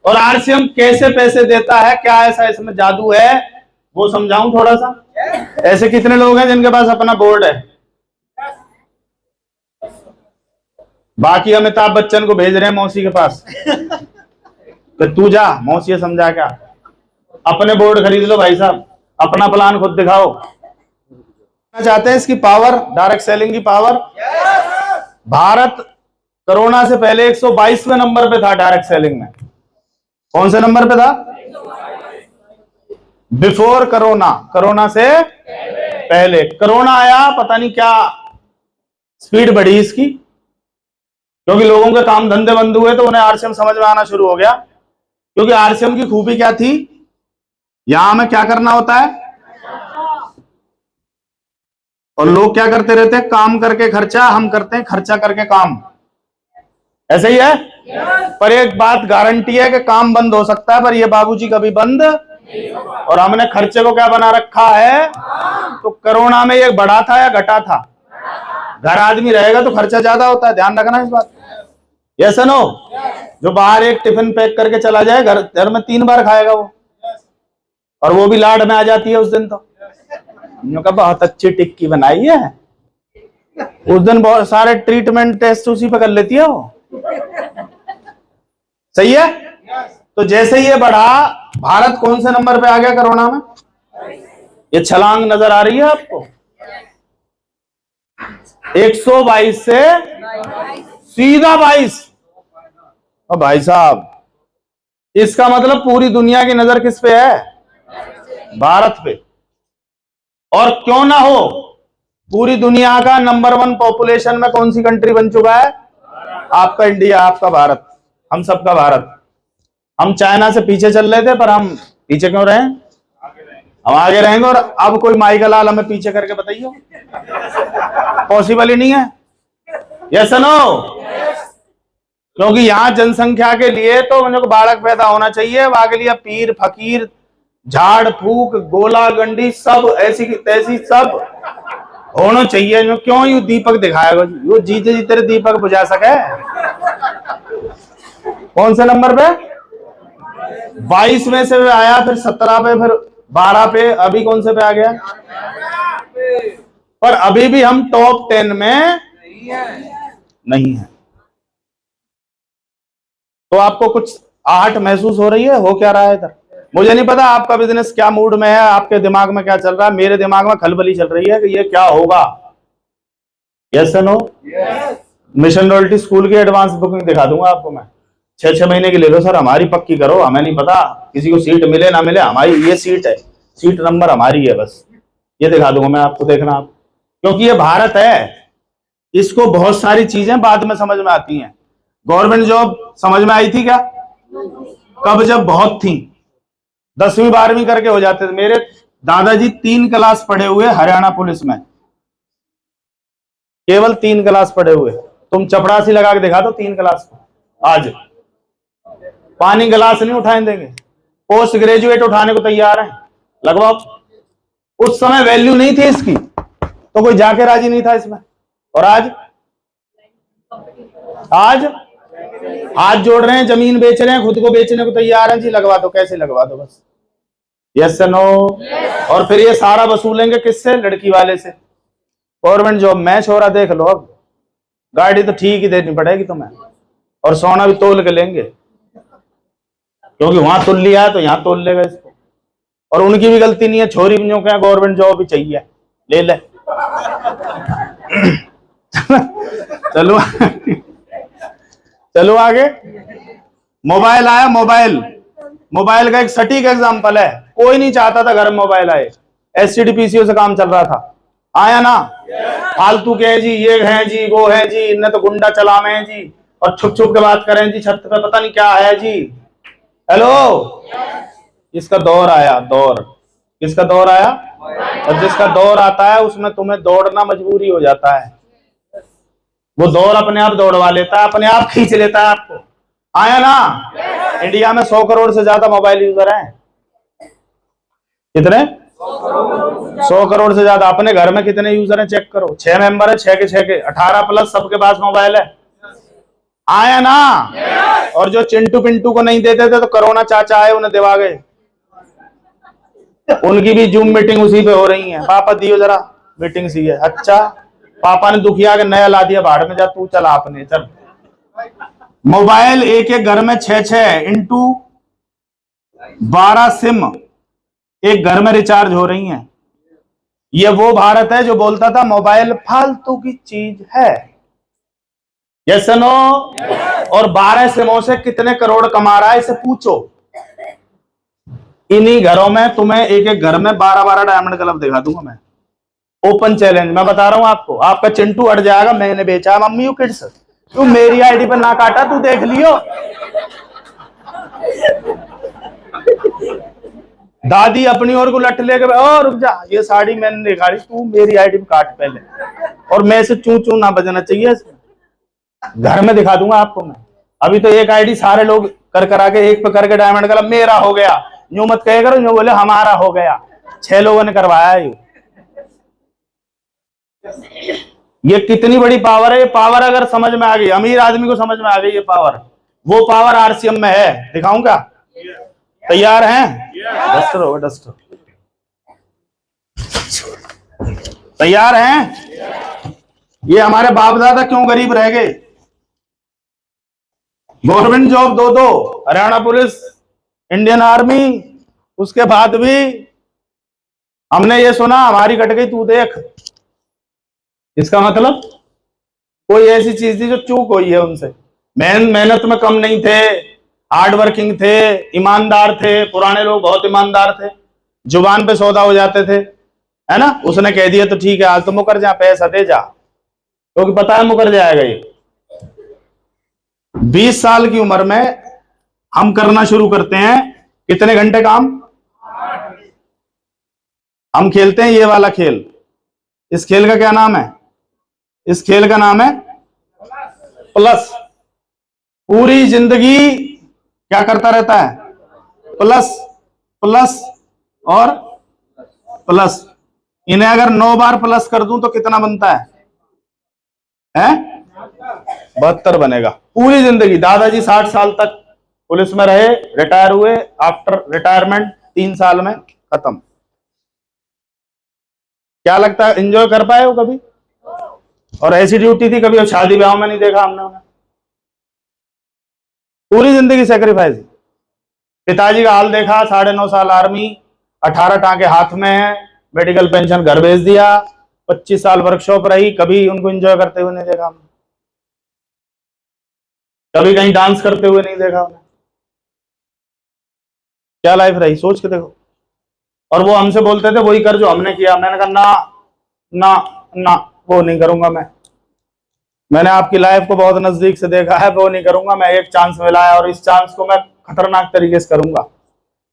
और आरसीएम कैसे पैसे देता है, क्या ऐसा इसमें जादू है, वो समझाऊं थोड़ा सा। ऐसे कितने लोग हैं जिनके पास अपना बोर्ड है? बाकी अमिताभ बच्चन को भेज रहे हैं मौसी के पास कि तू जा मौसी समझा क्या, अपने बोर्ड खरीद लो भाई साहब, अपना प्लान खुद दिखाओ। चाहते हैं इसकी पावर, डायरेक्ट सेलिंग की पावर। भारत कोरोना से पहले 122वें नंबर पे था डायरेक्ट सेलिंग में। कौन से नंबर पे था? बिफोर कोरोना, कोरोना से पहले। कोरोना आया, पता नहीं क्या स्पीड बढ़ी इसकी, क्योंकि लोगों के काम धंधे बंद हुए तो उन्हें आरसीएम समझ में आना शुरू हो गया। क्योंकि आरसीएम की खूबी क्या थी, यहां हमें क्या करना होता है और लोग क्या करते रहते हैं, काम करके खर्चा, हम करते हैं खर्चा करके काम। ऐसे ही है। पर एक बात गारंटी है कि काम बंद हो सकता है पर ये बाबूजी कभी बंद, और हमने खर्चे को क्या बना रखा है। तो कोरोना में ये बढ़ा था या घटा था? घर आदमी रहेगा तो खर्चा ज्यादा होता है, ध्यान रखना इस बात। Yes no? जो बाहर एक टिफिन पैक करके चला जाए, घर में 3 बार खाएगा वो, और वो भी लाड में आ जाती है उस दिन। तो बहुत अच्छी टिक्की बनाई है उस दिन, बहुत सारे ट्रीटमेंट टेस्ट उसी पे कर लेती है वो। सही है। तो जैसे ये बढ़ा, भारत कौन से नंबर पे आ गया कोरोना में? ये छलांग नजर आ रही है आपको? 122 से सीधा 22। और भाई साहब, इसका मतलब पूरी दुनिया की नजर किस पे है? भारत पे। और क्यों ना हो, पूरी दुनिया का नंबर 1 पॉपुलेशन में कौन सी कंट्री बन चुका है? आपका इंडिया, आपका भारत, हम सबका भारत। हम चाइना से पीछे चल रहे थे, पर हम पीछे क्यों रहे? हम आगे रहेंगे। और अब कोई माइकल लाल हमें पीछे करके बताइए, पॉसिबल ही नहीं है। Yes no? क्योंकि यहां जनसंख्या के लिए तो मुझे बालक पैदा होना चाहिए, वहां के लिए पीर फकीर, झाड़ फूक, गोला गंडी, सब ऐसी तैसी सब होना चाहिए। जो क्यों यू दीपक दिखाएगा, वो जीते जी तेरे दीपक बुझा सके। कौन से नंबर पे? 22 में से आया, फिर 17 पे, फिर 12 पे, अभी कौन से पे आ गया? पर अभी भी हम टॉप 10 में नहीं है। तो आपको कुछ आहट महसूस हो रही है? हो क्या रहा है इधर? मुझे नहीं पता आपका बिजनेस क्या मूड में है, आपके दिमाग में क्या चल रहा है। मेरे दिमाग में खलबली चल रही है कि ये क्या होगा। Yes no? Mission royalty school की एडवांस बुकिंग दिखा दूंगा आपको मैं। 6-6 महीने की ले लो सर, हमारी पक्की करो। हमें नहीं पता किसी को सीट मिले ना मिले, हमारी ये सीट है, सीट नंबर हमारी है, बस ये दिखा दूंगा मैं आपको, देखना आप। क्योंकि ये भारत है, इसको बहुत सारी चीजें बाद में समझ में आती हैं। गवर्नमेंट जॉब समझ में आई थी क्या? कब? जब बहुत थी, 10वीं 12वीं करके हो जाते थे। मेरे दादाजी 3 क्लास पढ़े हुए हरियाणा पुलिस में, केवल 3 क्लास पढ़े हुए। तुम चपड़ासी लगा के दिखा दो 3 क्लास को, आज पानी गिलास नहीं उठाने देंगे। पोस्ट ग्रेजुएट उठाने को तैयार है, लगवाओ। उस समय वैल्यू नहीं थी इसकी, तो कोई जाके राजी नहीं था इसमें। और आज हाथ जोड़ रहे हैं, जमीन बेच रहे हैं, खुद को बेचने को तैयार हैं जी। लगवा दो, कैसे लगवा दो बस। Yes no? और फिर ये सारा वसूलेंगे किससे? लड़की वाले से। गवर्नमेंट जॉब में छोरा देख लो, अब गाड़ी तो ठीक ही देनी पड़ेगी तुम्हें, और सोना भी तोल के लेंगे, क्योंकि वहां तोल लिया है तो यहाँ तोल लेगा इसको। और उनकी भी गलती नहीं है, छोरी भी क्या गवर्नमेंट जॉब भी चाहिए, ले ले। चलो चलो आगे। मोबाइल आया, मोबाइल का एक सटीक एग्जांपल है। कोई नहीं चाहता था घर में मोबाइल आए, एसटीडी पीसीओ से काम चल रहा था। आया ना? फालतू के हैं जी, ये हैं जी, वो है जी, इनने तो गुंडा चलावे हैं जी, और छुप छुप के बात करें जी, छत पे पता नहीं क्या है जी। हेलो, इसका दौर आया, दौर। किसका दौर आया? और जिसका दौर आता है उसमें तुम्हें दौड़ना मजबूरी हो जाता है। वो दौर अपने आप दौड़वा लेता है, अपने आप खींच लेता है आपको। आया ना? इंडिया में 100 करोड़ से ज्यादा मोबाइल यूजर हैं। कितने? 100 करोड़ से ज्यादा। अपने घर में कितने यूजर हैं चेक करो। 6 मेंबर है, 6 के 18 प्लस सबके पास मोबाइल है। आया ना। और जो चिंटू पिंटू को नहीं देते थे तो कोरोना चाचा आए, उन्हें दिवा गए। उनकी भी जूम मीटिंग उसी पे हो रही है। पापा दियो जरा मीटिंग सी है। अच्छा, पापा ने दुखिया के नया ला दिया, भाड़ में जा तू, चला आपने चल। मोबाइल एक एक घर में 6 इंटू 12 सिम एक घर में रिचार्ज हो रही हैं। ये वो भारत है जो बोलता था मोबाइल फालतू की चीज है। Yes no. और 12 सिमों से कितने करोड़ कमा रहा है इसे पूछो। इन्हीं घरों में तुम्हें एक एक घर में 12-12 डायमंड क्लब दिखा दूंगा मैं। ओपन चैलेंज मैं बता रहा हूं आपको। आपका चिंटू अट जाएगा, मैंने बेचा मम्मी यू किड्स। तू मेरी आईडी पर ना काटा, तू देख लियो। दादी अपनी ओर को लट लेके, ओ रुक जा, ये साड़ी मैंने निकाली, तू मेरी आईडी पे काट पहले। और मैं से चू चू ना बजना चाहिए। घर में दिखा दूंगा आपको मैं। अभी तो एक आईडी सारे लोग कर करा के एक पे करके डायमंड क्लब मेरा हो गया। यूं मत कहे करो, यूं बोले हमारा हो गया। 6 लोगों ने करवाया यूं। ये कितनी बड़ी पावर है। ये पावर अगर समझ में आ गई, अमीर आदमी को समझ में आ गई ये पावर, वो पावर आरसीएम में है। दिखाऊं क्या? तैयार हैं? डस्टर हो डस्टर। तैयार हैं? ये हमारे बाप दादा क्यों गरीब रह गए? गवर्नमेंट जॉब दो हरियाणा पुलिस, इंडियन आर्मी, उसके बाद भी हमने ये सुना हमारी कट गई, तू देख। इसका मतलब कोई ऐसी चीज थी जो चूक हुई है उनसे। मेहनत में कम नहीं थे, हार्ड वर्किंग थे, ईमानदार थे। पुराने लोग बहुत ईमानदार थे, जुबान पे सौदा हो जाते थे, है ना। उसने कह दिया तो ठीक है, आज तो मुकर जा, पैसा दे जा, क्योंकि पता है मुकर जाएगा ये। 20 साल की उम्र में हम करना शुरू करते हैं कितने घंटे काम? हम खेलते हैं ये वाला खेल। इस खेल का क्या नाम है? इस खेल का नाम है प्लस। पूरी जिंदगी क्या करता रहता है? प्लस प्लस और प्लस। इन्हें अगर 9 बार प्लस कर दूं तो कितना बनता है? 72 बनेगा। पूरी जिंदगी। दादाजी 60 साल तक पुलिस में रहे, रिटायर हुए। आफ्टर रिटायरमेंट 3 साल में खत्म। क्या लगता है एंजॉय कर पाए हो कभी? और ऐसी ड्यूटी थी कभी शादी ब्याह में नहीं देखा हमने उन्हें। पूरी जिंदगी सेक्रीफाइस। पिताजी का हाल देखा, 9.5 साल आर्मी, 18 टांके हाथ में है, मेडिकल पेंशन घर भेज दिया, 25 साल वर्कशॉप रही, कभी उनको एंजॉय करते हुए नहीं देखा हमने। कभी कहीं डांस करते हुए नहीं देखा हमने। क्या लाइफ रही, सोच के देखो। और वो हमसे बोलते थे वही कर जो हमने किया। मैंने कहा ना ना ना, वो नहीं करूंगा मैं। मैंने आपकी लाइफ को बहुत नजदीक से देखा है, वो नहीं करूंगा मैं। एक चांस मिला है और इस चांस को मैं खतरनाक तरीके से करूंगा।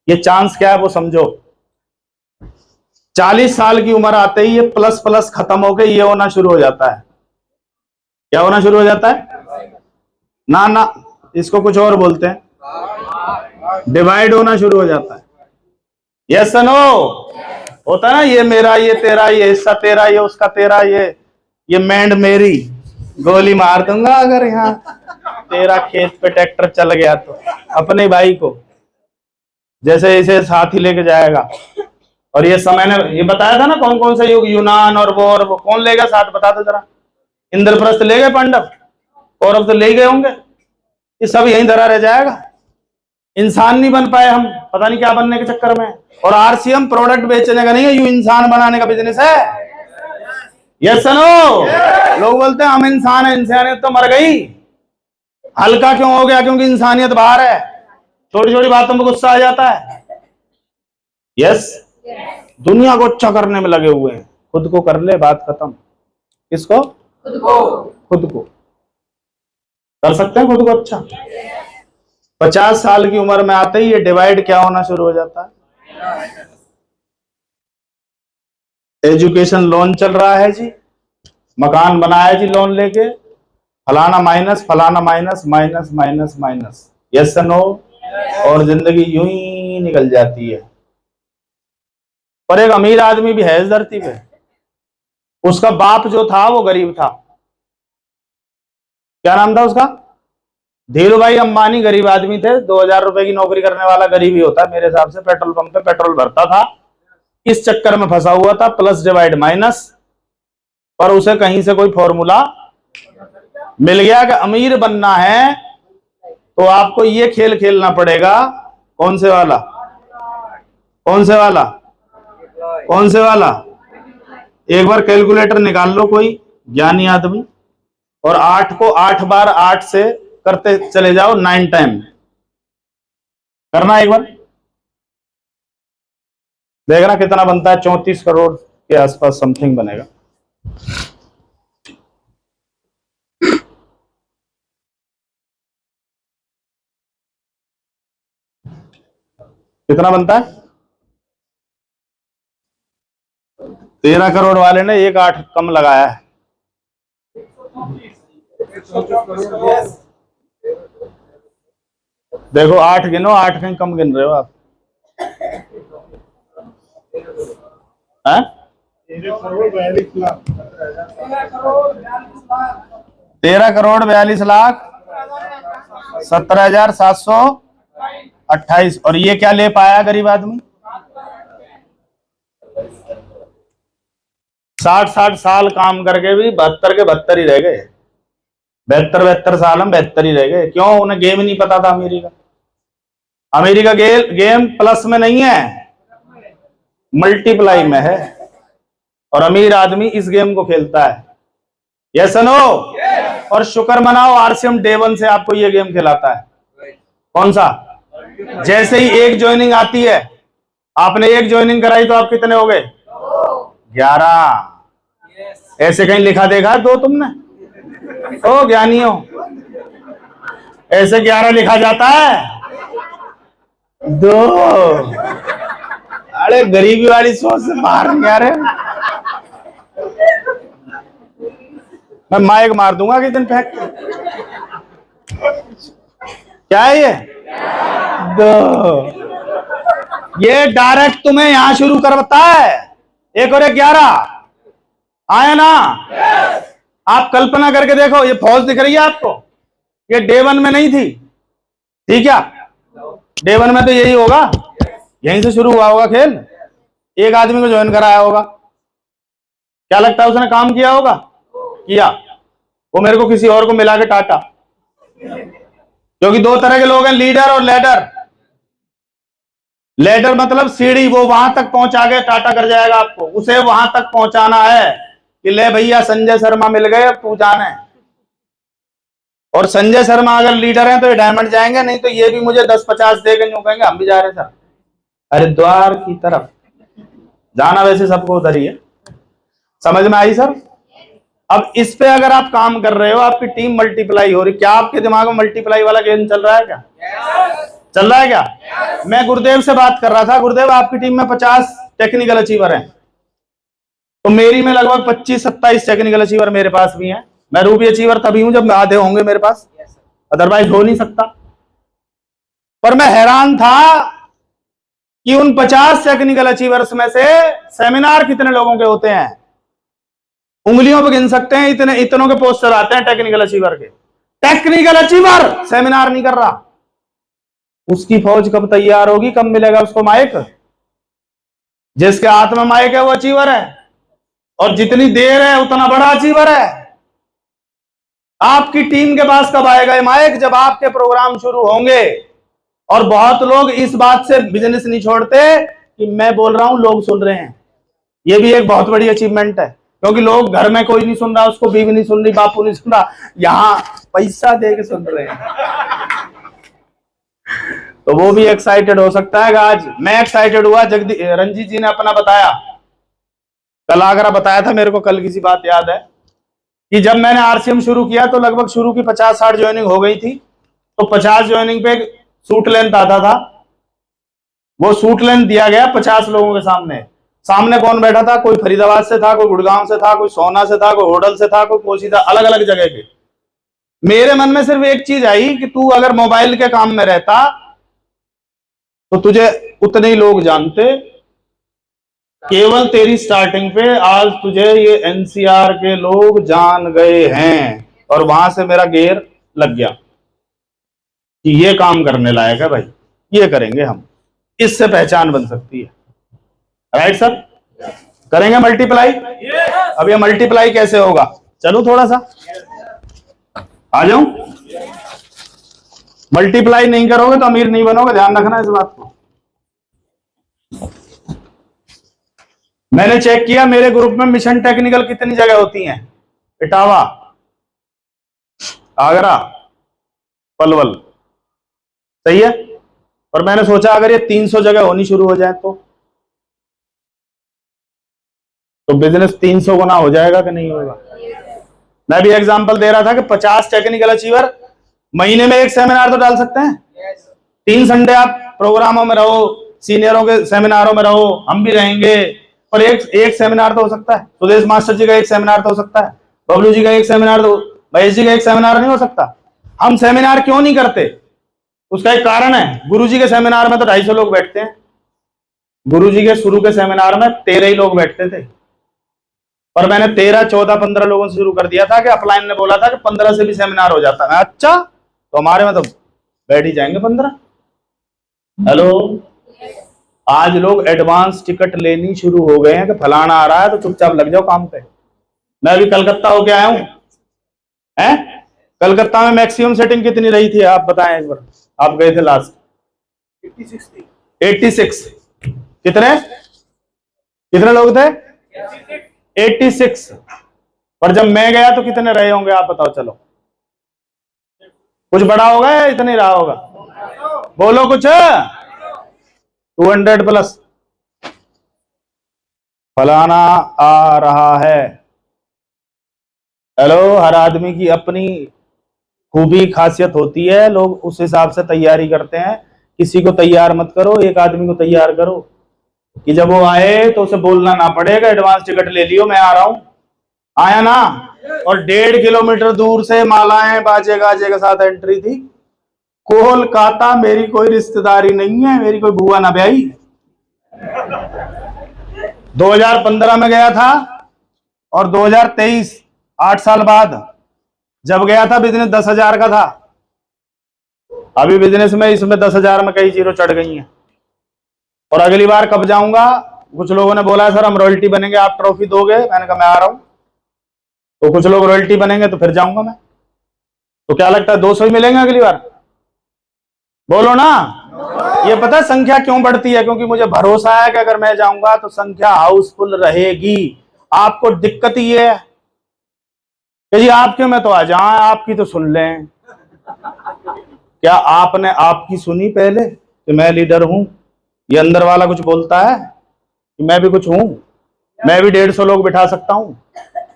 ये चांस क्या है वो समझो। 40 साल की उम्र आते ही ये प्लस प्लस खत्म होकर ये होना शुरू हो जाता है। क्या होना शुरू हो जाता है? ना ना, इसको कुछ और बोलते हैं, डिवाइड होना शुरू हो जाता है। Yes no. होता है ना, ये मेरा, ये तेरा, ये हिस्सा तेरा, ये उसका तेरा, ये मैंड मेरी। गोली मार दूंगा अगर यहाँ तेरा खेत पे ट्रैक्टर चल गया तो, अपने भाई को जैसे इसे साथ ही लेके जाएगा। और ये समय ने ये बताया था ना कौन कौन से युग, यूनान और वो कौन लेगा साथ, बता दो जरा। इंद्रप्रस्थ ले गए पांडव, कौरव तो ले गए होंगे। ये सब यहीं धरा रह जाएगा। इंसान नहीं बन पाए हम, पता नहीं क्या बनने के चक्कर में। और आरसीएम प्रोडक्ट बेचने का नहीं है, यू इंसान बनाने का बिजनेस है। Yes no. लोग बोलते हैं हम इंसान है, इंसानियत तो मर गई। हल्का क्यों हो गया? क्योंकि इंसानियत बाहर है। छोटी छोटी बातों में गुस्सा आ जाता है। यस। दुनिया को अच्छा करने में लगे हुए हैं, खुद को कर ले, बात खत्म। किसको? खुद को कर सकते हैं खुद को अच्छा। 50 साल की उम्र में आते ही ये डिवाइड क्या होना शुरू हो जाता है? एजुकेशन लोन चल रहा है जी, मकान बनाया जी लोन लेके, फलाना माइनस फलाना minus minus minus minus. Yes no. और जिंदगी यूं ही निकल जाती है। पर एक अमीर आदमी भी है इस धरती पे। उसका बाप जो था वो गरीब था। क्या नाम था उसका? धीरू भाई अंबानी गरीब आदमी थे, 2000 रुपए की नौकरी करने वाला गरीब ही होता है मेरे हिसाब से। पेट्रोल पंप पे पेट्रोल भरता था, इस चक्कर में फंसा हुआ था, प्लस डिवाइड माइनस, पर उसे कहीं से कोई फॉर्मूला मिल गया कि अमीर बनना है तो आपको ये खेल खेलना पड़ेगा। कौन से वाला? कौन से वाला? कौन से वाला? एक बार कैलकुलेटर निकाल लो कोई ज्ञानी आदमी, और 8 को 8 बार 8 से करते चले जाओ, 9 टाइम करना। एक बार देखना कितना बनता है। 34 करोड़ के आसपास समथिंग बनेगा। कितना बनता है? 13 करोड़ वाले ने 1 8 कम लगाया है। देखो 8 गिनो, 8 कहीं कम गिन रहे हो आप। 13 करोड़ 42 लाख 17,728। और ये क्या ले पाया गरीब आदमी? 60 साल काम करके भी 72 के 72 ही रह गए। 72 साल हम 72 ही रह गए। क्यों? उन्हें गेम नहीं पता था अमेरिका। अमेरिका गेम प्लस में नहीं है, मल्टीप्लाई में है, और अमीर आदमी इस गेम को खेलता है। Yes no? और शुक्र मनाओ आरसीएम डे 1 से आपको ये गेम खिलाता है। कौन सा? जैसे ही एक ज्वाइनिंग आती है, आपने एक ज्वाइनिंग कराई तो आप कितने हो गए? 11। ऐसे कहीं लिखा देखा है 2 तुमने? ओ ज्ञानी हो, ऐसे 11 लिखा जाता है? 2। अरे गरीबी वाली सोच से बाहर नहीं आ रहे। मैं माइक मार दूंगा किस दिन फेंक। क्या है ये? 2। ये डायरेक्ट तुम्हें यहां शुरू करवाता है। 1 और 1 11 आया ना? आप कल्पना करके देखो, ये फौज दिख रही है आपको? ये डे 1 में नहीं थी, ठीक है? डे 1 में तो यही होगा, यहीं से शुरू हुआ होगा खेल। एक आदमी को ज्वाइन कराया होगा, क्या लगता है उसने काम किया होगा? किया। वो मेरे को किसी और को मिला के टाटा, क्योंकि 2 तरह के लोग हैं, लीडर और लेडर। लेडर मतलब सीढ़ी, वो वहां तक पहुंचा के टाटा कर जाएगा आपको। उसे वहां तक पहुंचाना है कि ले भैया संजय शर्मा मिल गए, अब तू जाना है। और संजय शर्मा अगर लीडर हैं तो ये डायमंड जाएंगे, नहीं तो ये भी मुझे 10-50 देंगे, यूं कहेंगे हम भी जा रहे हैं सर हरिद्वार की तरफ। जाना वैसे सबको उधर ही है। समझ में आई सर? अब इस पे अगर आप काम कर रहे हो, आपकी टीम मल्टीप्लाई हो रही, क्या आपके दिमाग में मल्टीप्लाई वाला गेम चल रहा है क्या? चल रहा है क्या? मैं गुरुदेव से बात कर रहा था, गुरुदेव आपकी टीम में 50 टेक्निकल अचीवर हैं, तो मेरी में लगभग 25-27 टेक्निकल अचीवर मेरे पास भी हैं। मैं रूबी अचीवर तभी हूं जब आधे होंगे मेरे पास, अदरवाइज हो नहीं सकता। पर मैं हैरान था कि उन 50 टेक्निकल अचीवर्स में से सेमिनार कितने लोगों के होते हैं? उंगलियों पर गिन सकते हैं, इतनों के पोस्टर आते हैं टेक्निकल अचीवर के। टेक्निकल अचीवर सेमिनार नहीं कर रहा, उसकी फौज कब तैयार होगी? कब मिलेगा उसको माइक? जिसके हाथ में माइक है वो अचीवर है, और जितनी देर है उतना बड़ा अचीवर है। आपकी टीम के पास कब आएगा ये माइक? जब आपके प्रोग्राम शुरू होंगे। और बहुत लोग इस बात से बिजनेस नहीं छोड़ते कि मैं बोल रहा हूं लोग सुन रहे हैं। ये भी एक बहुत बड़ी अचीवमेंट है, क्योंकि लोग घर में कोई नहीं सुन रहा, उसको बीवी नहीं सुन रही, बापू नहीं सुन रहा, यहां पैसा दे के सुन रहे हैं। तो वो भी एक्साइटेड हो सकता है। आज मैं एक्साइटेड हुआ, रंजीत जी ने अपना बताया, कल आगरा बताया था मेरे को। कल की सी बात याद है कि जब मैंने आरसीएम शुरू किया तो लगभग शुरू की 50-60 ज्वाइनिंग हो गई थी। तो 50 ज्वाइनिंग पे सूट लेंथ आता था, वो सूट लेंथ दिया गया 50 लोगों के सामने। सामने कौन बैठा था? कोई फरीदाबाद से था, कोई गुड़गांव से था, कोई सोना से था, कोई होडल से था, कोई कोसी था, अलग अलग जगह के। मेरे मन में सिर्फ एक चीज आई कि तू अगर मोबाइल के काम में रहता तो तुझे उतने ही लोग जानते। केवल तेरी स्टार्टिंग पे आज तुझे ये एनसीआर के लोग जान गए हैं, और वहां से मेरा गेयर लग गया। कि ये काम करने लायक है भाई, ये करेंगे हम, इससे पहचान बन सकती है। Right sir? करेंगे मल्टीप्लाई? अब ये मल्टीप्लाई कैसे होगा, चलो थोड़ा सा आ जाऊं। मल्टीप्लाई नहीं करोगे तो अमीर नहीं बनोगे, ध्यान रखना इस बात को। मैंने चेक किया मेरे ग्रुप में मिशन टेक्निकल कितनी जगह होती हैं, इटावा, आगरा, पलवल, सही है। और मैंने सोचा अगर ये 300 जगह होनी शुरू हो जाए तो बिजनेस 300 गुना हो जाएगा कि नहीं होगा। मैं भी एग्जांपल दे रहा था कि 50 टेक्निकल अचीवर महीने में एक सेमिनार तो डाल सकते हैं। 3 संडे आप प्रोग्रामों में रहो, सीनियरों के सेमिनारों में रहो, हम भी रहेंगे, पर एक सेमिनार तो हो सकता है। सुदेश मास्टर जी का एक सेमिनार तो हो सकता है, बबलू जी का एक सेमिनार तो, महेश जी का एक सेमिनार नहीं हो सकता। हम सेमिनार क्यों नहीं करते, उसका एक कारण है। गुरु जी के सेमिनार में तो 250 लोग बैठते हैं, गुरु जी के शुरू के सेमिनार में 13 ही लोग बैठते थे, और मैंने 13, 14, 15 लोगों से शुरू कर दिया था कि अपलाइन ने बोला था कि 15 से भी सेमिनार हो जाता है। अच्छा, तो हमारे में तो बैठ ही जाएंगे 15। हेलो, आज लोग एडवांस टिकट लेनी शुरू हो गए हैं कि फलाना आ रहा है तो चुपचाप लग जाओ काम पे। मैं अभी कलकत्ता होके आया हूं, हैं? कलकत्ता में मैक्सिमम सेटिंग कितनी रही थी आप बताएं एक बार, आप गए थे लास्ट? 86। कितने लोग थे? 86। पर जब मैं गया तो कितने रहे होंगे आप बताओ, चलो कुछ बड़ा होगा या इतना ही रहा होगा, बोलो कुछ। 200 प्लस। फलाना आ रहा है। हेलो, हर आदमी की अपनी खूबी खासियत होती है, लोग उस हिसाब से तैयारी करते हैं। किसी को तैयार मत करो, एक आदमी को तैयार करो कि जब वो आए तो उसे बोलना ना पड़ेगा एडवांस टिकट ले लियो, मैं आ रहा हूं। आया ना, और 1.5 किलोमीटर दूर से मालाएं बाजे गाजे के साथ एंट्री थी। कोलकाता मेरी कोई रिश्तेदारी नहीं है, मेरी कोई बुआ ना ब्याई। 2015 में गया था और 2023 8 साल बाद जब गया था बिजनेस 10,000 का था। अभी बिजनेस में इसमें 10,000 में कई जीरो चढ़ गई हैं। और अगली बार कब जाऊंगा, कुछ लोगों ने बोला सर हम रॉयल्टी बनेंगे, आप ट्रॉफी दोगे, मैंने कहा मैं आ रहा हूं। तो कुछ लोग रॉयल्टी बनेंगे तो फिर जाऊंगा मैं। तो क्या लगता है 200 ही मिलेंगे अगली बार, बोलो ना। ये पता है संख्या क्यों बढ़ती है, क्योंकि मुझे भरोसा है कि अगर मैं जाऊंगा तो संख्या हाउसफुल रहेगी। आपको दिक्कत ही है कि जी आपके में तो आ जाए, आपकी तो सुन लें। क्या आपने आपकी सुनी पहले कि मैं लीडर हूं? ये अंदर वाला कुछ बोलता है कि मैं भी कुछ हूं? मैं भी 150 लोग बिठा सकता हूं,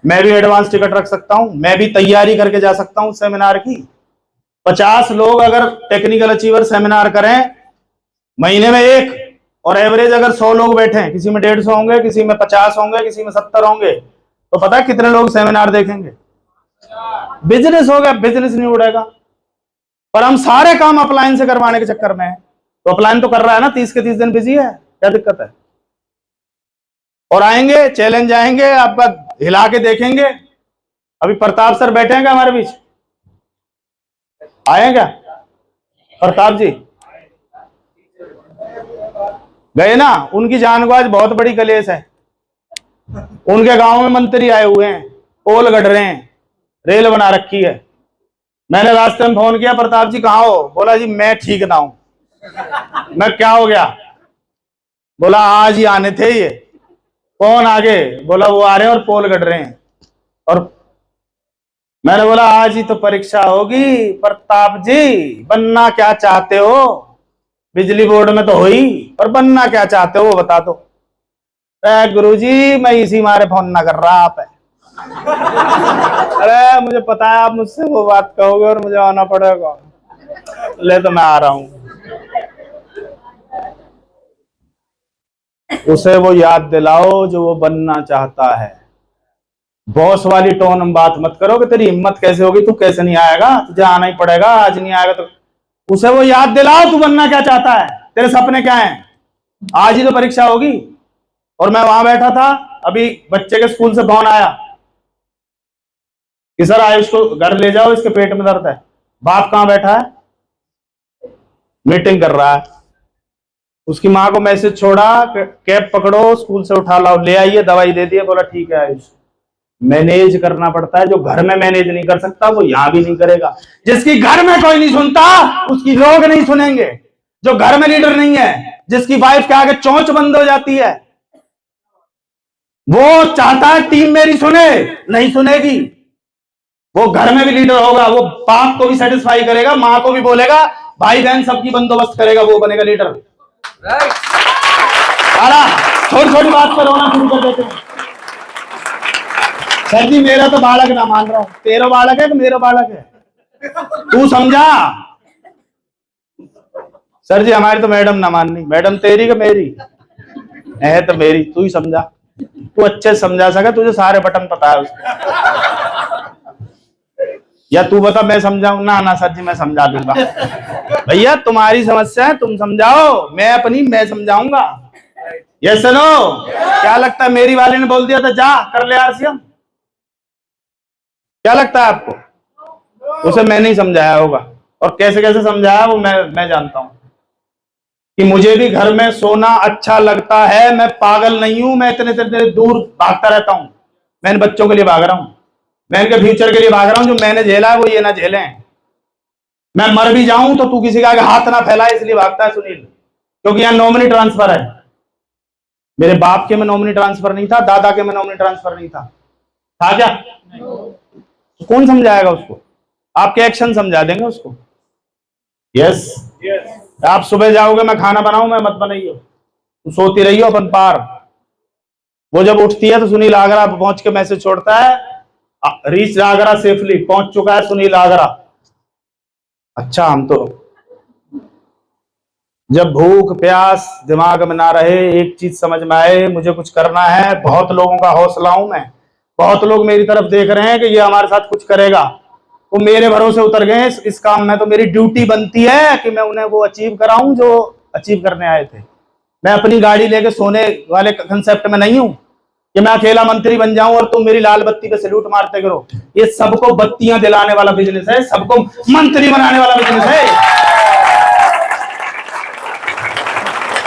मैं भी एडवांस टिकट रख सकता हूं, मैं भी तैयारी करके जा सकता हूं सेमिनार की। 50 लोग अगर टेक्निकल अचीवर सेमिनार करें महीने में एक, और एवरेज अगर 100 लोग बैठे, किसी में 150 होंगे, किसी में 50 होंगे, किसी में 70 होंगे, तो पता है कितने लोग सेमिनार देखेंगे? बिजनेस हो गया, बिजनेस नहीं उड़ेगा। पर हम सारे काम अपलाइन से करवाने के चक्कर में है। तो अपलाइन तो कर रहा है ना, 30 के 30 दिन बिजी है, क्या दिक्कत है? और आएंगे, चैलेंज आएंगे, आपका हिला के देखेंगे। अभी प्रताप सर बैठे हैं क्या हमारे बीच? आए क्या प्रताप जी? गए ना, उनकी जान को आज बहुत बड़ी कलेश है। उनके गांव में मंत्री आए हुए हैं, पोल गढ़ रहे हैं, रेल बना रखी है। मैंने रास्ते में फोन किया, प्रताप जी कहाँ हो? बोला जी मैं ठीक ना हूं। मैं क्या हो गया? बोला आज ही आने थे ये। कौन आगे? बोला वो आ रहे हैं और पोल गढ़ रहे हैं। और मैंने बोला आज ही तो परीक्षा होगी प्रताप जी, बनना क्या चाहते हो? बिजली बोर्ड में तो हुई, पर बनना क्या चाहते हो वो बता दो। गुरुजी मैं इसी मारे फोन ना कर रहा आप है। अरे मुझे पता है आप मुझसे वो बात कहोगे और मुझे आना पड़ेगा, ले तो मैं आ रहा हूं। उसे वो याद दिलाओ जो वो बनना चाहता है। बॉस वाली टोन में बात मत करो कि तेरी हिम्मत कैसे होगी, तू कैसे नहीं आएगा, तुझे आना ही पड़ेगा, आज नहीं आएगा तो। उसे वो याद दिलाओ तू बनना क्या चाहता है, तेरे सपने क्या हैं, आज ही तो परीक्षा होगी। और मैं वहां बैठा था, अभी बच्चे के स्कूल से फोन आया कि सर आयुष को घर ले जाओ, इसके पेट में दर्द है। बाप कहां बैठा है? मीटिंग कर रहा है, उसकी माँ को मैसेज छोड़ा, कैब पकड़ो, स्कूल से उठा लाओ, ले आइए, दवाई दे दिए, बोला ठीक है आयुष। मैनेज करना पड़ता है, जो घर में मैनेज नहीं कर सकता वो यहां भी नहीं करेगा। जिसकी घर में कोई नहीं सुनता उसकी लोग नहीं सुनेंगे। जो घर में लीडर नहीं है, जिसकी वाइफ के आगे चोंच बंद हो जाती है, वो चाहता है टीम मेरी सुने, नहीं सुनेगी। वो घर में भी लीडर होगा, वो बाप को भी सेटिस्फाई करेगा, माँ को भी बोलेगा, भाई बहन सबकी बंदोबस्त करेगा, वो बनेगा लीडर। छोटी छोटी बात पर रोना शुरू कर देते हैं। सर जी मेरा तो बालक ना मान रहा हूं, तेरा बालक है कि मेरा बालक है, तू समझा। सर जी हमारी तो मैडम ना माननी, मैडम तेरी कि मेरी है, तो मेरी, तू ही समझा, तू अच्छे समझा सके, तुझे सारे बटन पता है उसके। या तू बता मैं समझाऊं? ना ना सर जी मैं समझा दूंगा। भैया तुम्हारी समस्या है, तुम समझाओ, मैं अपनी मैं समझाऊंगा। ये सुनो, क्या लगता है मेरी वाले ने बोल दिया था जा कर ले आरसीएम? क्या लगता है आपको? उसे मैं नहीं समझाया होगा, और कैसे कैसे समझाया वो मैं जानता हूं कि मुझे भी घर में सोना अच्छा लगता है, मैं पागल नहीं हूं, मैं इतने इतने दूर भागता रहता हूं। मैं इन बच्चों के लिए भाग रहा हूं, मैं इनके फ्यूचर के लिए भाग रहा हूं, जो मैंने झेला है वो ये ना झेले। मैं मर भी जाऊं तो तू किसी का आगे हाथ ना फैलाए, इसलिए भागता है सुनील, क्योंकि यहाँ नॉमिनी ट्रांसफर है। मेरे बाप के में नॉमिनी ट्रांसफर नहीं था, दादा के में नॉमिनी ट्रांसफर नहीं था क्या? तो कौन समझाएगा उसको? आपके एक्शन समझा देंगे उसको। यस आप सुबह जाओगे मैं खाना बनाऊं, मैं मत बनाइयो, तू सोती रहियो अपन पार। वो जब उठती है तो सुनील आगरा पहुंच के मैसेज छोड़ता है, रीच आगरा सेफली, पहुंच चुका है सुनील आगरा। अच्छा हम तो जब भूख प्यास दिमाग में ना रहे, एक चीज समझ में आए मुझे कुछ करना है, बहुत लोगों का हौसला हूं मैं, बहुत लोग मेरी तरफ देख रहे हैं कि ये हमारे साथ कुछ करेगा, वो मेरे भरोसे उतर गए इस काम में, तो मेरी ड्यूटी बनती है कि मैं उन्हें वो अचीव कराऊं जो अचीव करने आए थे। मैं अपनी गाड़ी लेके सोने वाले कंसेप्ट में नहीं हूं कि मैं अकेला मंत्री बन जाऊं और तुम मेरी लाल बत्ती पे सैल्यूट मारते करो। ये सबको बत्तियां दिलाने वाला बिजनेस है, सबको मंत्री बनाने वाला बिजनेस है।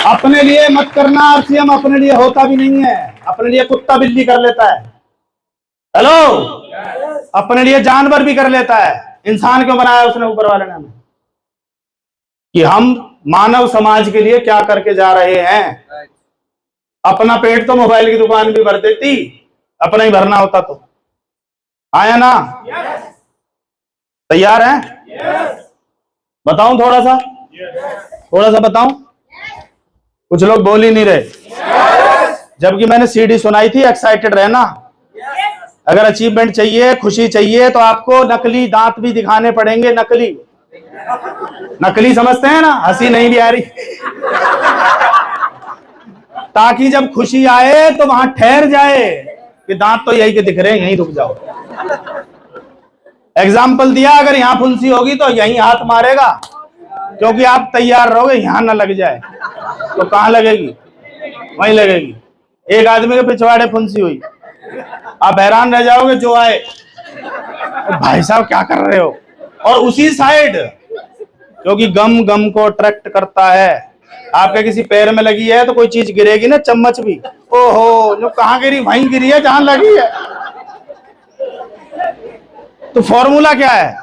अपने लिए मत करना आरसीएम, अपने लिए होता भी नहीं है, अपने लिए कुत्ता बिल्ली कर लेता है। हेलो अपने लिए जानवर भी कर लेता है। इंसान क्यों बनाया उसने ऊपर वाले ने हमें? कि हम मानव समाज के लिए क्या करके जा रहे हैं। अपना पेट तो मोबाइल की दुकान भी भर देती, अपना ही भरना होता तो। आया ना? तैयार हैं? बताऊं थोड़ा सा? थोड़ा सा बताऊं? कुछ लोग बोल ही नहीं रहे, जबकि मैंने सीडी सुनाई थी एक्साइटेड रहना। अगर अचीवमेंट चाहिए, खुशी चाहिए, तो आपको नकली दांत भी दिखाने पड़ेंगे। नकली समझते हैं ना, हंसी नहीं भी आ रही, ताकि जब खुशी आए तो वहां ठहर जाए कि दांत तो यही के दिख रहे हैं, यहीं रुक जाओ। एग्जाम्पल दिया, अगर यहां फुंसी होगी तो यहीं हाथ मारेगा, क्योंकि आप तैयार रहोगे यहां ना लग जाए तो कहां लगेगी? वहीं लगेगी। एक आदमी के पिछवाड़े फुंसी हुई, आप हैरान रह जाओगे जो आए, भाई साहब क्या कर रहे हो, और उसी साइड, क्योंकि गम गम को अट्रैक्ट करता है। आपके किसी पैर में लगी है तो कोई चीज गिरेगी ना, चम्मच भी, ओहो जो कहां गिरी वहीं गिरी है जहां लगी है। तो फॉर्मूला क्या है?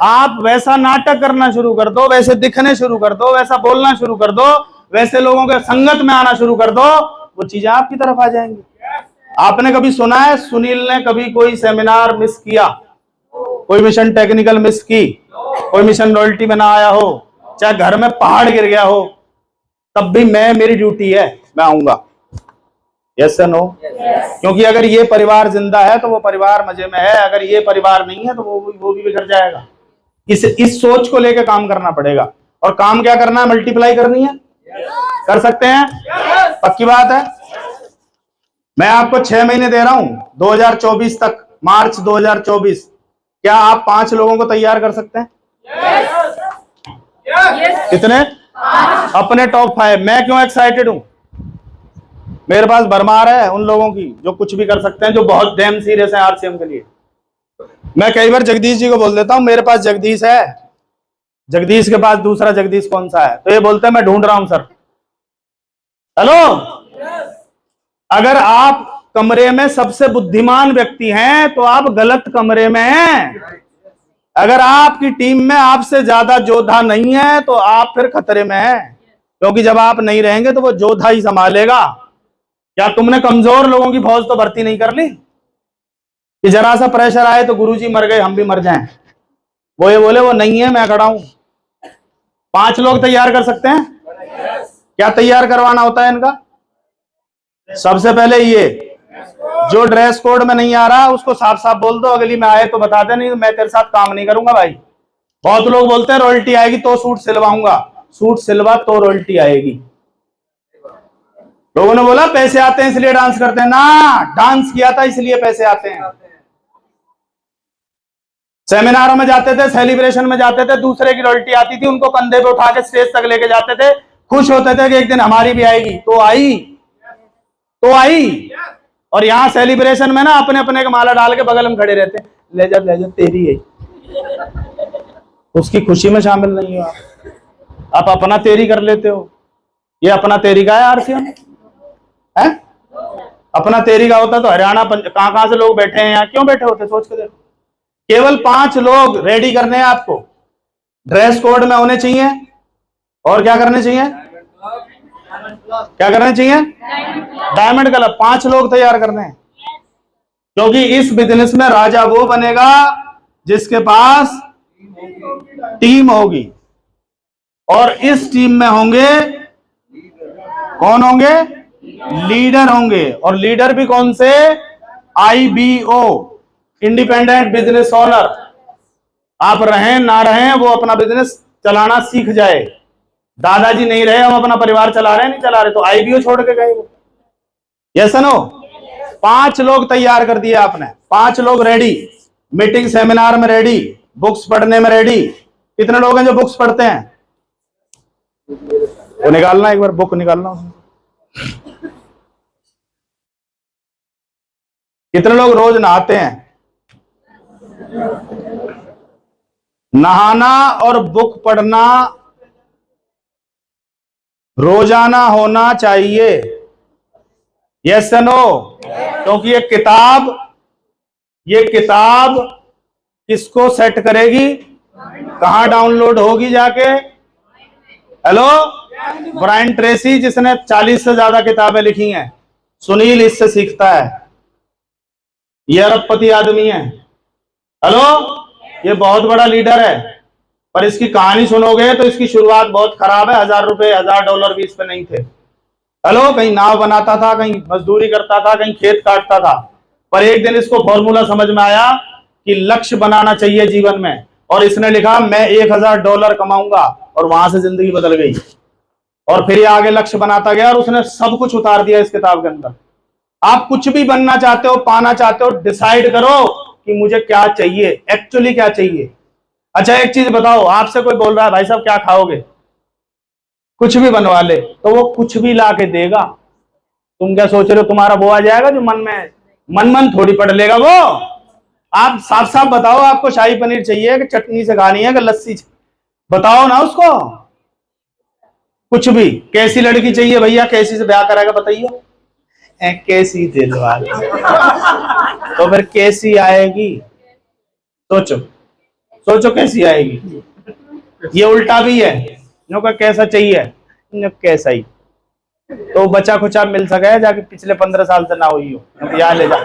आप वैसा नाटक करना शुरू कर दो, वैसे दिखने शुरू कर दो, वैसा बोलना शुरू कर दो, वैसे लोगों के संगत में आना शुरू कर दो, वो चीजें आपकी तरफ आ जाएंगी। आपने कभी सुना है सुनील ने कभी कोई सेमिनार मिस किया, कोई मिशन टेक्निकल मिस की, कोई मिशन रॉयल्टी में ना आया हो, चाहे घर में पहाड़ गिर गया हो, तब भी मेरी ड्यूटी है, मैं आऊंगा। यस या नो? क्योंकि अगर ये परिवार जिंदा है तो वो परिवार मजे में है, अगर ये परिवार नहीं है तो वो भी बिगड़ जाएगा। इस सोच को लेकर काम करना पड़ेगा। और काम क्या करना है? मल्टीप्लाई करनी है। कर सकते हैं? पक्की बात है। मैं आपको 6 महीने दे रहा हूं, 2024 तक, मार्च 2024। क्या आप 5 लोगों को तैयार कर सकते हैं? कितने? अपने टॉप 5। मैं क्यों एक्साइटेड हूं? मेरे पास भरमार है उन लोगों की जो कुछ भी कर सकते हैं, जो बहुत डैम सीरियस है आरसीएम के लिए। मैं कई बार जगदीश जी को बोल देता हूं, मेरे पास जगदीश है, जगदीश के पास दूसरा जगदीश कौन सा है? तो ये बोलते हैं मैं ढूंढ रहा हूं सर। हेलो, अगर आप कमरे में सबसे बुद्धिमान व्यक्ति हैं तो आप गलत कमरे में हैं। अगर आपकी टीम में आपसे ज्यादा योद्धा नहीं है तो आप फिर खतरे में हैं, क्योंकि जब आप नहीं रहेंगे तो वो योद्धा ही संभालेगा। क्या तुमने कमजोर लोगों की फौज तो भर्ती नहीं कर ली कि जरा सा प्रेशर आए तो गुरुजी मर गए हम भी मर जाएं? वो ये बोले वो नहीं है, मैं खड़ा हूं। 5 लोग तैयार कर सकते हैं? क्या तैयार करवाना होता है इनका? सबसे पहले ये जो ड्रेस कोड में नहीं आ रहा उसको साफ साफ बोल दो, अगली में आए तो बता दे, नहीं तो मैं तेरे साथ काम नहीं करूंगा भाई। बहुत लोग बोलते हैं रॉयल्टी आएगी तो सूट सिलवाऊंगा। सूट सिलवा तो रॉयल्टी आएगी। लोगों ने बोला पैसे आते हैं इसलिए डांस करते हैं ना, डांस किया था इसलिए पैसे आते हैं। सेमिनारों में जाते थे, सेलिब्रेशन में जाते थे, दूसरे की रॉयल्टी आती थी, उनको कंधे पे उठा के स्टेज तक लेके जाते थे, खुश होते थे कि एक दिन हमारी भी आएगी। तो आई, तो आई। और यहाँ सेलिब्रेशन में ना अपने अपने का माला डाल के बगल में खड़े रहते हैं, ले जा तेरी है। उसकी खुशी में शामिल नहीं हो आप अपना तेरी कर लेते हो। ये अपना तेरी का है आरसीएम है? अपना तेरी का होता तो हरियाणा कहां से लोग बैठे हैं यहाँ, क्यों बैठे होते? सोच के देखो। केवल 5 लोग रेडी करने हैं आपको, ड्रेस कोड में होने चाहिए, और क्या करने चाहिए? क्या करने चाहिए? Diamond club. 5 लोग तैयार करने हैं, क्योंकि इस बिजनेस में राजा वो बनेगा जिसके पास टीम होगी, और इस टीम में होंगे कौन? होंगे लीडर होंगे। और लीडर भी कौन से? IBO, independent business owner. आप रहें ना रहें, वो अपना बिजनेस चलाना सीख जाए। दादाजी नहीं रहे, हम अपना परिवार चला रहे हैं, नहीं चला रहे, तो IBO छोड़ के गए वो। Yes no? 5 लोग तैयार कर दिए आपने, 5 लोग रेडी, मीटिंग सेमिनार में रेडी, बुक्स पढ़ने में रेडी। कितने लोग हैं जो बुक्स पढ़ते हैं? वो निकालना, एक बार बुक निकालना। कितने लोग रोज नहाते हैं? नहाना और बुक पढ़ना रोजाना होना चाहिए। Yes no? क्योंकि ये किताब किसको सेट करेगी? कहां डाउनलोड होगी जाके? हेलो, ब्रायन ट्रेसी जिसने 40 से ज्यादा किताबें लिखी हैं, सुनील इससे सीखता है। ये अरबपति आदमी है। हेलो, ये बहुत बड़ा लीडर है, पर इसकी कहानी सुनोगे तो इसकी शुरुआत बहुत खराब है। $1000 भी इस पे नहीं थे। हेलो, कहीं नाव बनाता था, कहीं मजदूरी करता था, कहीं खेत काटता था, पर एक दिन इसको फॉर्मूला समझ में आया कि लक्ष्य बनाना चाहिए जीवन में, और इसने लिखा मैं $1000 कमाऊंगा, और वहां से जिंदगी बदल गई। और फिर ये आगे लक्ष्य बनाता गया, और उसने सब कुछ उतार दिया इस किताब के अंदर। आप कुछ भी बनना चाहते हो, पाना चाहते हो, डिसाइड करो कि मुझे क्या चाहिए, एक्चुअली क्या चाहिए। अच्छा एक चीज बताओ, आपसे कोई बोल रहा है भाई साहब क्या खाओगे, कुछ भी बनवा ले, तो वो कुछ भी ला के देगा। तुम क्या सोच रहे हो तुम्हारा वो आ जाएगा जो मन थोड़ी पढ़ लेगा वो। आप साफ साफ बताओ, आपको शाही पनीर चाहिए कि चटनी से खानी है कि लस्सी? बताओ ना उसको। कुछ भी। कैसी लड़की चाहिए भैया, कैसी से ब्याह कराएगा बताइए? कैसी दिल वाली। तो फिर कैसी आएगी? सोचो सोचो कैसी आएगी। ये उल्टा भी है, नो का कैसा चाहिए, कैसा ही। तो बचा खुचा मिल सके जाके पिछले 15 साल से ना हुई हो, यहाँ ले जा।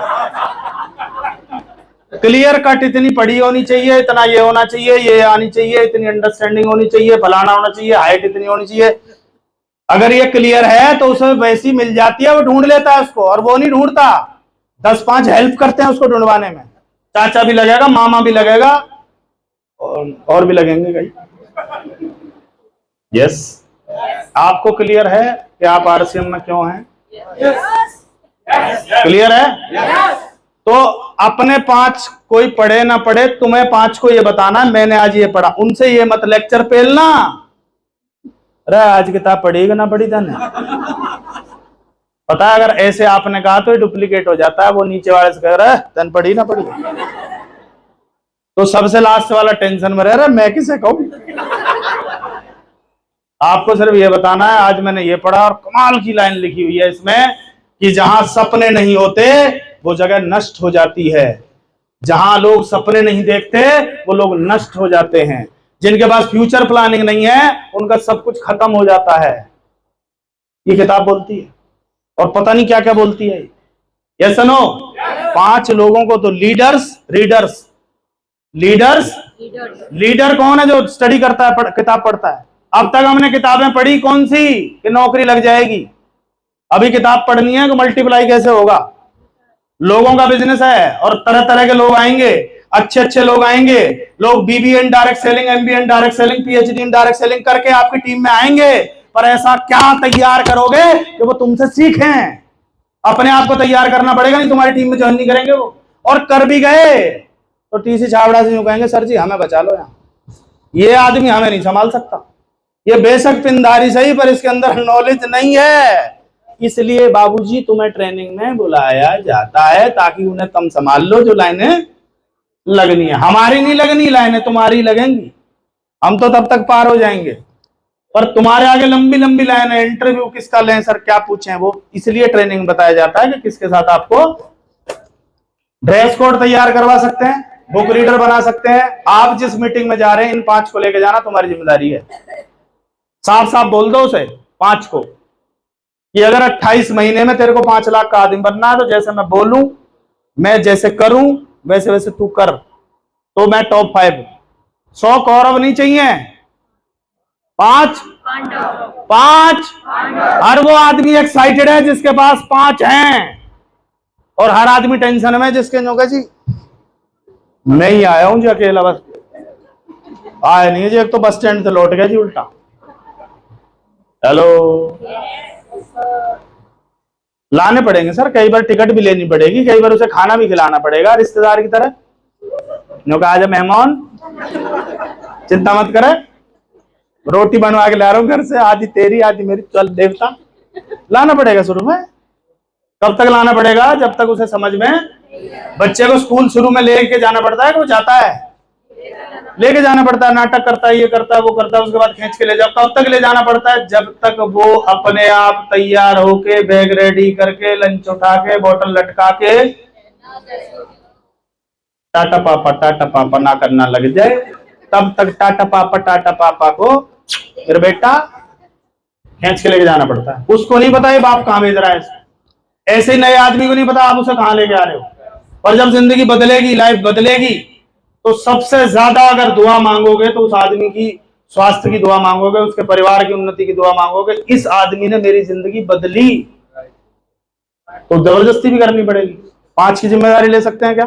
क्लियर कट इतनी पढ़ी होनी चाहिए, इतना ये होना चाहिए, ये आनी चाहिए, इतनी अंडरस्टैंडिंग होनी चाहिए, फलाना होना चाहिए, हाइट इतनी होनी चाहिए। अगर ये क्लियर है तो उसे वैसी मिल जाती है, वो ढूंढ लेता है उसको। और वो नहीं ढूंढता, 10-5 हेल्प करते हैं उसको ढूंढवाने में। चाचा भी लगेगा, मामा भी लगेगा, और भी लगेंगे कई। यस, आपको क्लियर है कि आप आरसीएम में क्यों हैं? क्लियर है? तो अपने 5 कोई पढ़े ना पढ़े, तुम्हें 5 को ये बताना मैंने आज ये पढ़ा। उनसे ये मत लेक्चर पेलना, अरे आज किताब पढ़ी ना पढ़ी था ना। पता है अगर ऐसे आपने कहा तो ये डुप्लीकेट हो जाता है, वो नीचे वाले से कह रहा है तन पढ़ी ना पढ़ी, तो सबसे लास्ट वाला टेंशन में रह रहा है मैं किसे कहूं। आपको सिर्फ ये बताना है, आज मैंने ये पढ़ा और कमाल की लाइन लिखी हुई है इसमें कि जहां सपने नहीं होते वो जगह नष्ट हो जाती है। जहां लोग सपने नहीं देखते वो लोग नष्ट हो जाते हैं। जिनके पास फ्यूचर प्लानिंग नहीं है उनका सब कुछ खत्म हो जाता है। ये किताब बोलती है और पता नहीं क्या क्या बोलती है। ये सुनो, 5 लोगों को तो लीडर कौन है? जो स्टडी करता है, किताब पढ़ता है। अब तक हमने किताबें पढ़ी कौन सी कि नौकरी लग जाएगी। अभी किताब पढ़नी है कि मल्टीप्लाई कैसे होगा। लोगों का बिजनेस है और तरह तरह के लोग आएंगे, अच्छे अच्छे लोग आएंगे। लोग BBA in direct selling, MBA in direct selling, PhD in direct selling करके आपकी टीम में आएंगे। पर ऐसा क्या तैयार करोगे कि वो तुमसे सीखें? अपने आप को तैयार करना पड़ेगा, नहीं तुम्हारी टीम में ज्वाइन नहीं करेंगे वो। और कर भी गए तो टीसी छावड़ा से यूं कहेंगे, सर जी हमें बचा लो, यहाँ ये आदमी हमें नहीं संभाल सकता। ये बेशक पिंदारी सही पर इसके अंदर नॉलेज नहीं है। इसलिए बाबूजी तुम्हें ट्रेनिंग में बुलाया जाता है ताकि उन्हें तुम संभाल लो। जो लाइनें लगनी है, हमारी नहीं लगनी, लाइनें तुम्हारी लगेंगी। हम तो तब तक पार हो जाएंगे, पर तुम्हारे आगे लंबी लंबी लाइन है। इंटरव्यू किसका लें सर, क्या पूछें, वो इसलिए ट्रेनिंग बताया जाता है कि किसके साथ आपको ड्रेस कोड तैयार करवा सकते हैं, बुक रीडर बना सकते हैं। आप जिस मीटिंग में जा रहे हैं इन 5 को लेके जाना तुम्हारी जिम्मेदारी है। साफ साफ बोल दो उसे 5 को कि अगर 28 महीने में तेरे को 5 लाख का आदमी बनना है तो जैसे मैं बोलूं, मैं जैसे करूं वैसे वैसे तू कर, तो मैं टॉप 5। 100 कौरव नहीं चाहिए, 5 हर वो आदमी एक्साइटेड है जिसके पास 5 हैं, और हर आदमी टेंशन में जिसके जो जी मैं ही आया हूं जी अकेला, बस आया नहीं है जी, एक तो बस स्टैंड से लौट गया जी उल्टा। हेलो, लाने पड़ेंगे सर, कई बार टिकट भी लेनी पड़ेगी, कई बार उसे खाना भी खिलाना पड़ेगा रिश्तेदार की तरह। नो कहा, आज मेहमान चिंता मत करे, रोटी बनवा के ला रहा हूं घर से, आधी तेरी आधी मेरी, चल देवता। लाना पड़ेगा शुरू में। कब तक लाना पड़ेगा? जब तक उसे समझ में। बच्चे को स्कूल शुरू में लेके जाना पड़ता है कि वो जाता है? लेके जाना पड़ता है। नाटक करता है, ये करता है, वो करता है, उसके बाद खींच के ले जाओ। कब तक ले जाना पड़ता है? जब तक वो अपने आप तैयार होके, बैग रेडी करके, लंच उठा के, बोतल लटका के टाटा पापा ना करना लग जाए, तब तक टाटा पापा को फिर बेटा खींच के लेके जाना पड़ता है। उसको नहीं पता ये बाप कहां भेज रहा है। ऐसे ही नए आदमी को नहीं पता आप उसे कहां लेके आ रहे हो। और जब जिंदगी बदलेगी, लाइफ बदलेगी, तो सबसे ज्यादा अगर दुआ मांगोगे तो उस आदमी की स्वास्थ्य की दुआ मांगोगे, उसके परिवार की उन्नति की दुआ मांगोगे। इस आदमी ने मेरी जिंदगी बदली, तो जबरदस्ती भी करनी पड़ेगी। 5 की जिम्मेदारी ले सकते हैं क्या?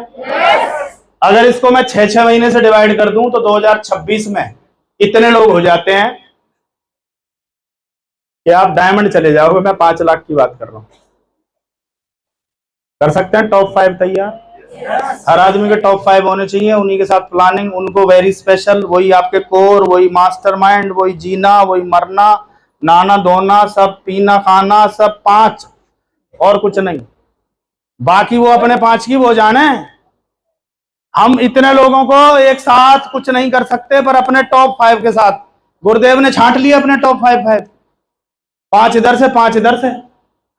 अगर इसको मैं 6-6 महीने से डिवाइड कर दूं तो 2026 में इतने लोग हो जाते हैं कि आप डायमंड चले जाओगे। मैं 5 लाख की बात कर रहा हूं। कर सकते हैं टॉप 5 तैयार? हर आदमी के टॉप 5 होने चाहिए, उन्हीं के साथ प्लानिंग, उनको वेरी स्पेशल, वही आपके कोर, वही मास्टरमाइंड, वही जीना, वही मरना, नहाना धोना, सब पीना खाना, सब 5 और कुछ नहीं। बाकी वो अपने 5 की वो जाने। हम इतने लोगों को एक साथ कुछ नहीं कर सकते, पर अपने टॉप 5 के साथ गुरुदेव ने छांट लिया अपने टॉप 5। 5 इधर से, 5 इधर से।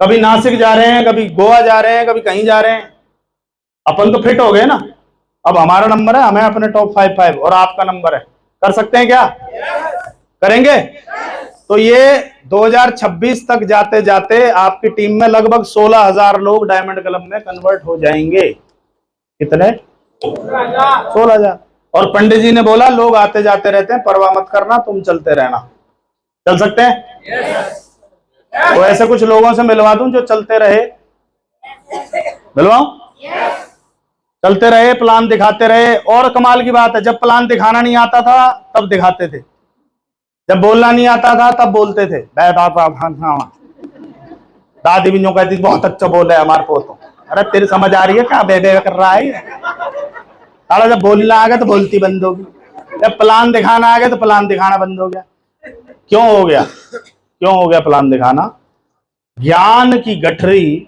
कभी नासिक जा रहे हैं, कभी गोवा जा रहे हैं, कभी कहीं जा रहे हैं। अपन तो फिट हो गए ना। अब हमारा नंबर है, हमें अपने टॉप 5 और आपका नंबर है। कर सकते हैं क्या? करेंगे? तो ये 2026 तक जाते जाते आपकी टीम में लगभग 16,000 लोग डायमंड क्लब में कन्वर्ट हो जाएंगे। कितने? 16,000। और पंडित जी ने बोला लोग आते जाते रहते हैं, परवाह मत करना, तुम चलते रहना। चल सकते हैं? तो ऐसे कुछ लोगों से मिलवा दूं जो चलते रहे, मिलवाऊं? चलते रहे, प्लान दिखाते रहे। और कमाल की बात है, जब प्लान दिखाना नहीं आता था तब दिखाते थे, जब बोलना नहीं आता था तब बोलते थे। दादी भी यूं कहती बहुत अच्छा बोल है हमारे पोतो। अरे तेरी समझ आ रही है क्या बे कर रहा है? साला जब बोलना आ गया तो बोलती बंद होगी, जब प्लान दिखाना आ गया तो प्लान दिखाना बंद हो गया। क्यों हो गया? क्यों हो गया प्लान दिखाना? ज्ञान की गठरी,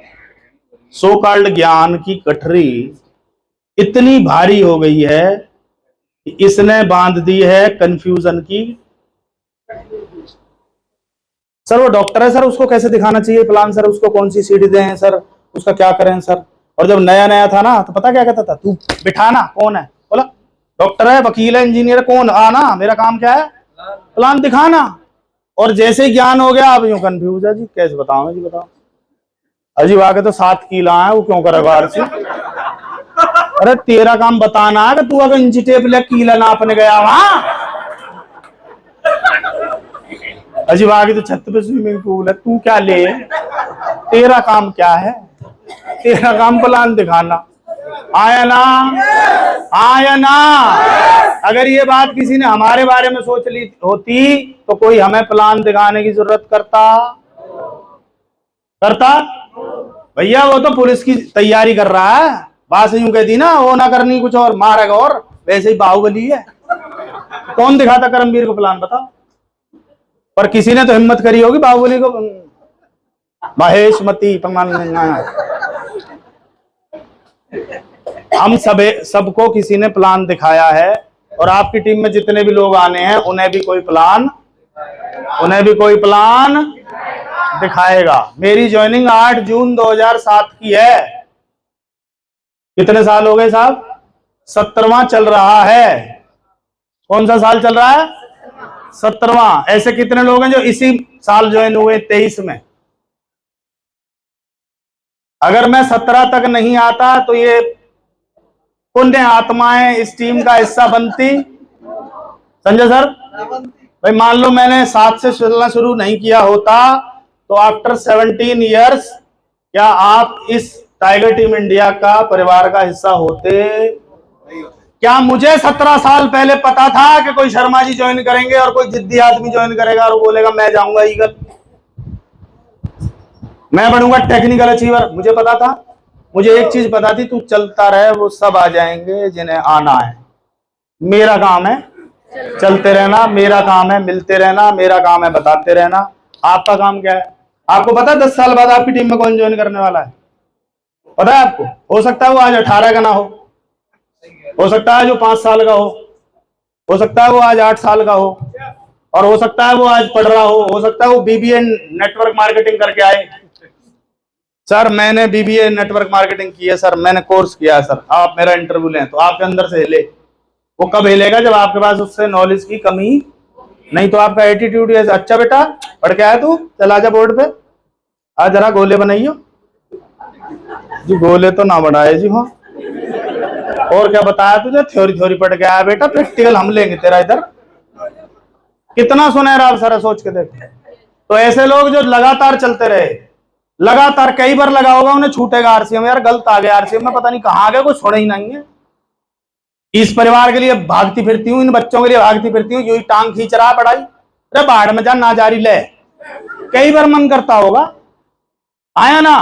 सो कॉल्ड ज्ञान की गठरी इतनी भारी हो गई है कि इसने बांध दी है कंफ्यूजन की। सर वो डॉक्टर है सर, उसको कैसे दिखाना चाहिए प्लान सर, उसको कौन सी सीढ़ी दें सर, उसका क्या करें सर। और जब नया नया था ना तो पता क्या कहता था, तू बिठाना कौन है, बोला डॉक्टर है, वकील है, इंजीनियर, कौन आना, मेरा काम क्या है, प्लान दिखाना। और जैसे ही ज्ञान हो गया अब यूं कंफ्यूज है जी, कैसे बताओ जी, बताओ अजी आगे तो 7 किला है, वो क्यों करेगा आरसी। अरे तेरा काम बताना है कि तू अगर इंची टेप ले कीला नापने गया वहां, अजी आगे तो छत पे स्विमिंग पूल है, तू क्या ले, तेरा काम क्या है, तेरा काम प्लान दिखाना। आया ना, आया ना। अगर ये बात किसी ने हमारे बारे में सोच ली होती तो कोई हमें प्लान दिखाने की जरूरत करता भैया, वो तो पुलिस की तैयारी कर रहा है, बात यूं कहती ना, वो ना करनी कुछ और मारेगा, और वैसे ही बाहुबली है। कौन दिखाता करमवीर को प्लान, बताओ। पर किसी ने तो हिम्मत करी होगी बाहुबली को महेशमती हम सबको किसी ने प्लान दिखाया है, और आपकी टीम में जितने भी लोग आने हैं उन्हें भी कोई प्लान दिखाएगा। मेरी ज्वाइनिंग 8 जून 2007 की है। कितने साल हो गए साहब, 17वां चल रहा है। कौन सा साल चल रहा है, 17वां। ऐसे कितने लोग हैं जो इसी साल ज्वाइन हुए 23 में। अगर मैं 17 तक नहीं आता तो ये पुण्य आत्माएं इस टीम का हिस्सा बनती। संजय सर भाई, मान लो मैंने 7 से चलना शुरू नहीं किया होता तो आफ्टर 17 ईयर्स क्या आप इस टाइगर टीम इंडिया का परिवार का हिस्सा होते? क्या मुझे 17 साल पहले पता था कि कोई शर्मा जी ज्वाइन करेंगे और कोई जिद्दी आदमी ज्वाइन करेगा और बोलेगा मैं जाऊंगा ईगल, मैं बनूंगा टेक्निकल अचीवर? मुझे पता था। मुझे एक चीज पता थी, तू चलता रहे, वो सब आ जाएंगे जिन्हें आना है। मेरा काम है चलते रहना, मेरा काम है मिलते रहना, मेरा काम है बताते रहना। आपका काम क्या है? आपको पता है 10 साल बाद आपकी टीम में कौन ज्वाइन करने वाला है? पता है आपको? हो सकता है वो आज 18 का ना हो सकता है जो 5 साल का हो सकता है वो आज 8 साल का हो, और हो सकता है वो आज पढ़ रहा हो सकता है वो बीबीए नेटवर्क मार्केटिंग करके आए। सर मैंने बीबीए नेटवर्क मार्केटिंग की है सर, मैंने कोर्स किया है सर, आप मेरा इंटरव्यू लें तो आपके अंदर से हिले। वो कब हिलेगा? जब आपके पास उससे नॉलेज की कमी नहीं तो आपका एटीट्यूड है। अच्छा बेटा पढ़ के आया तू, चल आजा बोर्ड पे, आज जरा गोले बनाइयो जी। गोले तो ना बनाए जी। हाँ और क्या बताया तुझे? थ्योरी पढ़ के आया बेटा, प्रैक्टिकल हम लेंगे तेरा। इधर कितना सुनहरा अवसर है, सोच के देख। तो ऐसे लोग जो लगातार चलते रहे, लगातार कई बार लगा होगा, उन्हें छूटेगा आरसीएम। यार गलत आ गया आरसीएम में, पता नहीं कहां आ गया, कुछ छोड़ा ही नहीं है। इस परिवार के लिए भागती फिरती हूँ, इन बच्चों के लिए भागती फिरती हूँ, यू ही टांग खींच रहा पढ़ाई। अरे बाढ़ में जा, ना जारी ले, कई बार मन करता होगा। आया ना।